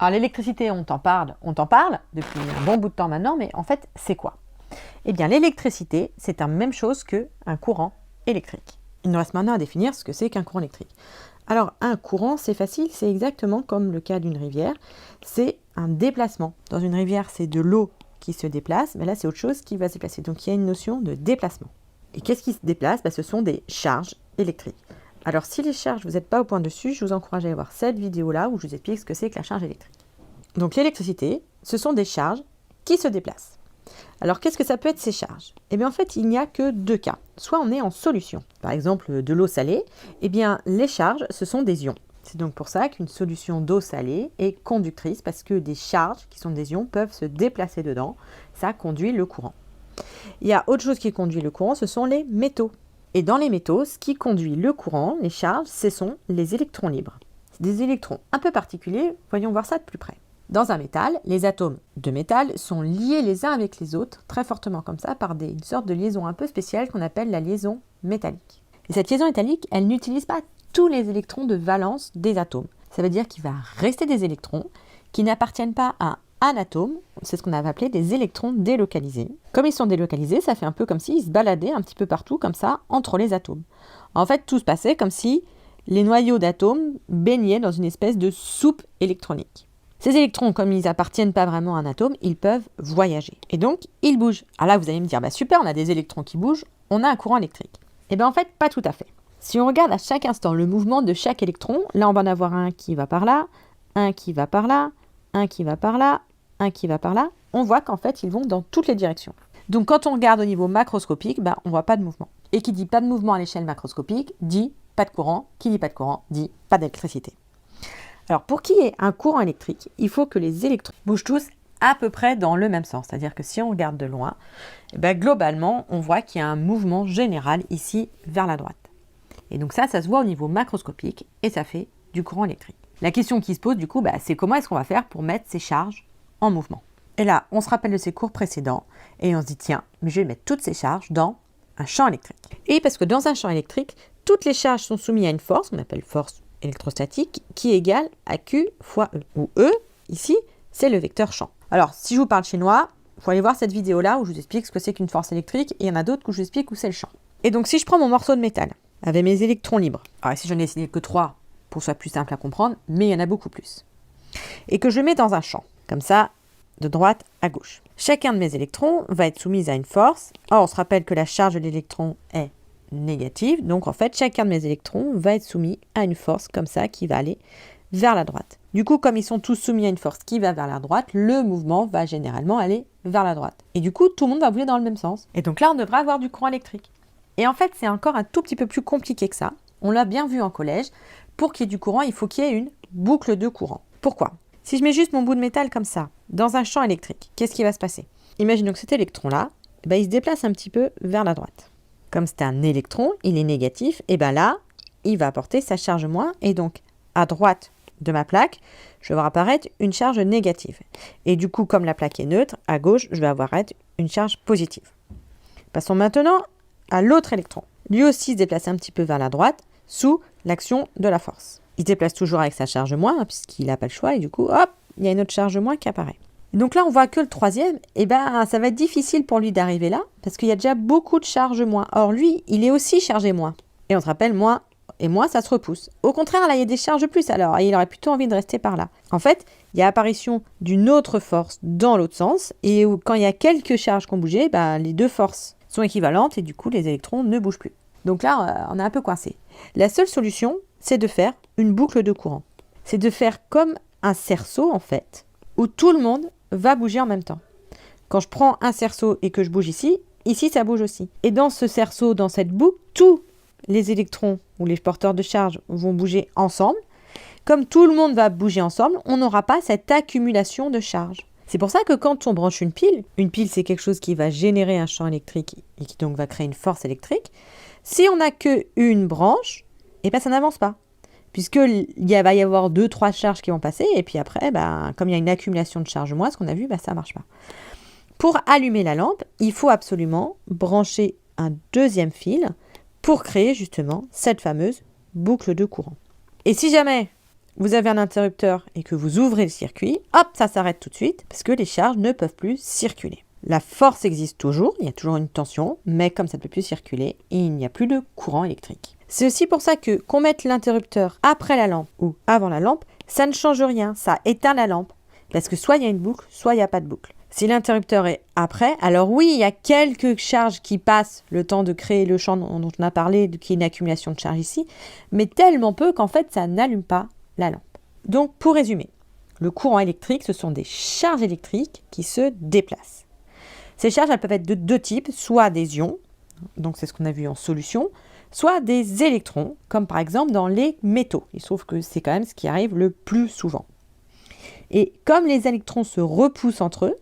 Alors l'électricité, on t'en parle depuis un bon bout de temps maintenant, mais en fait, c'est quoi? Eh bien, l'électricité, c'est la même chose qu'un courant électrique. Il nous reste maintenant à définir ce que c'est qu'un courant électrique. Alors, un courant, c'est facile, c'est exactement comme le cas d'une rivière, c'est un déplacement. Dans une rivière, c'est de l'eau qui se déplace, mais là, c'est autre chose qui va se déplacer. Donc, il y a une notion de déplacement. Et qu'est-ce qui se déplace? Ce sont des charges électriques. Alors, si les charges, vous n'êtes pas au point dessus, je vous encourage à aller voir cette vidéo-là où je vous explique ce que c'est que la charge électrique. Donc, l'électricité, ce sont des charges qui se déplacent. Alors, qu'est-ce que ça peut être ces charges? Eh bien, en fait, il n'y a que deux cas. Soit on est en solution, par exemple de l'eau salée, eh bien, les charges, ce sont des ions. C'est donc pour ça qu'une solution d'eau salée est conductrice, parce que des charges, qui sont des ions, peuvent se déplacer dedans. Ça conduit le courant. Il y a autre chose qui conduit le courant, ce sont les métaux. Et dans les métaux, ce qui conduit le courant, les charges, ce sont les électrons libres. C'est des électrons un peu particuliers, voyons voir ça de plus près. Dans un métal, les atomes de métal sont liés les uns avec les autres, très fortement comme ça, par une sorte de liaison un peu spéciale qu'on appelle la liaison métallique. Et cette liaison métallique, elle n'utilise pas tous les électrons de valence des atomes. Ça veut dire qu'il va rester des électrons qui n'appartiennent pas à un atome, c'est ce qu'on avait appelé des électrons délocalisés. Comme ils sont délocalisés, ça fait un peu comme s'ils se baladaient un petit peu partout, comme ça, entre les atomes. En fait, tout se passait comme si les noyaux d'atomes baignaient dans une espèce de soupe électronique. Ces électrons, comme ils n'appartiennent pas vraiment à un atome, ils peuvent voyager. Et donc, ils bougent. Alors là, vous allez me dire, super, on a des électrons qui bougent, on a un courant électrique. Eh bien, en fait, pas tout à fait. Si on regarde à chaque instant le mouvement de chaque électron, là, on va en avoir un qui va par là, un qui va par là, un qui va par là, un qui va par là. On voit qu'en fait, ils vont dans toutes les directions. Donc, quand on regarde au niveau macroscopique, on ne voit pas de mouvement. Et qui dit pas de mouvement à l'échelle macroscopique, dit pas de courant. Qui dit pas de courant, dit pas d'électricité. Alors, pour qu'il y ait un courant électrique, il faut que les électrons bougent tous à peu près dans le même sens. C'est-à-dire que si on regarde de loin, globalement, on voit qu'il y a un mouvement général ici vers la droite. Et donc ça se voit au niveau macroscopique et ça fait du courant électrique. La question qui se pose du coup, c'est comment est-ce qu'on va faire pour mettre ces charges en mouvement? Et là, on se rappelle de ces cours précédents et on se dit, tiens, mais je vais mettre toutes ces charges dans un champ électrique. Et parce que dans un champ électrique, toutes les charges sont soumises à une force, qu'on appelle force électrostatique, qui est égale à Q fois E, où E, ici, c'est le vecteur champ. Alors, si je vous parle chinois, il faut aller voir cette vidéo-là où je vous explique ce que c'est qu'une force électrique, et il y en a d'autres où je vous explique où c'est le champ. Et donc, si je prends mon morceau de métal, avec mes électrons libres, alors ici, je n'en ai dessiné que 3, pour que ce soit plus simple à comprendre, mais il y en a beaucoup plus, et que je mets dans un champ, comme ça, de droite à gauche. Chacun de mes électrons va être soumis à une force. Or, on se rappelle que la charge de l'électron est négative, donc en fait chacun de mes électrons va être soumis à une force comme ça qui va aller vers la droite. Du coup, comme ils sont tous soumis à une force qui va vers la droite, le mouvement va généralement aller vers la droite. Et du coup, tout le monde va bouger dans le même sens. Et donc là, on devrait avoir du courant électrique. Et en fait, c'est encore un tout petit peu plus compliqué que ça. On l'a bien vu en collège. Pour qu'il y ait du courant, il faut qu'il y ait une boucle de courant. Pourquoi? Si je mets juste mon bout de métal comme ça, dans un champ électrique, qu'est-ce qui va se passer? Imaginons que cet électron-là, il se déplace un petit peu vers la droite. Comme c'est un électron, il est négatif, et là, il va apporter sa charge moins, et donc à droite de ma plaque, je vais voir apparaître une charge négative. Et du coup, comme la plaque est neutre, à gauche, je vais avoir une charge positive. Passons maintenant à l'autre électron. Lui aussi se déplace un petit peu vers la droite, sous l'action de la force. Il se déplace toujours avec sa charge moins, puisqu'il n'a pas le choix, et du coup, hop, il y a une autre charge moins qui apparaît. Donc là, on voit que le troisième, ça va être difficile pour lui d'arriver là, parce qu'il y a déjà beaucoup de charges moins. Or, lui, il est aussi chargé moins. Et on se rappelle, moins et moins, ça se repousse. Au contraire, là, il y a des charges plus, alors il aurait plutôt envie de rester par là. En fait, il y a apparition d'une autre force dans l'autre sens, et quand il y a quelques charges qui ont bougé, les deux forces sont équivalentes, et du coup, les électrons ne bougent plus. Donc là, on est un peu coincé. La seule solution, c'est de faire une boucle de courant. C'est de faire comme un cerceau, en fait, où tout le monde va bouger en même temps. Quand je prends un cerceau et que je bouge ici, ici ça bouge aussi. Et dans ce cerceau, dans cette boucle, tous les électrons ou les porteurs de charge vont bouger ensemble. Comme tout le monde va bouger ensemble, on n'aura pas cette accumulation de charge. C'est pour ça que quand on branche une pile c'est quelque chose qui va générer un champ électrique et qui donc va créer une force électrique. Si on n'a qu'une branche, ça n'avance pas. Puisqu'il va y avoir 2-3 charges qui vont passer, et puis après, comme il y a une accumulation de charges moins, ce qu'on a vu, ça ne marche pas. Pour allumer la lampe, il faut absolument brancher un deuxième fil pour créer justement cette fameuse boucle de courant. Et si jamais vous avez un interrupteur et que vous ouvrez le circuit, hop, ça s'arrête tout de suite parce que les charges ne peuvent plus circuler. La force existe toujours, il y a toujours une tension, mais comme ça ne peut plus circuler, il n'y a plus de courant électrique. C'est aussi pour ça que qu'on mette l'interrupteur après la lampe ou avant la lampe, ça ne change rien, ça éteint la lampe. Parce que soit il y a une boucle, soit il n'y a pas de boucle. Si l'interrupteur est après, alors oui, il y a quelques charges qui passent le temps de créer le champ dont on a parlé, qui est une accumulation de charges ici, mais tellement peu qu'en fait, ça n'allume pas la lampe. Donc, pour résumer, le courant électrique, ce sont des charges électriques qui se déplacent. Ces charges, elles peuvent être de deux types, soit des ions, donc c'est ce qu'on a vu en solution, soit des électrons, comme par exemple dans les métaux. Il se trouve que c'est quand même ce qui arrive le plus souvent. Et comme les électrons se repoussent entre eux,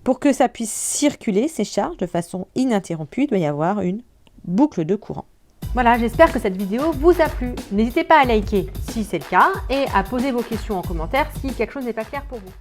pour que ça puisse circuler, ces charges, de façon ininterrompue, il doit y avoir une boucle de courant. Voilà, j'espère que cette vidéo vous a plu. N'hésitez pas à liker si c'est le cas et à poser vos questions en commentaire si quelque chose n'est pas clair pour vous.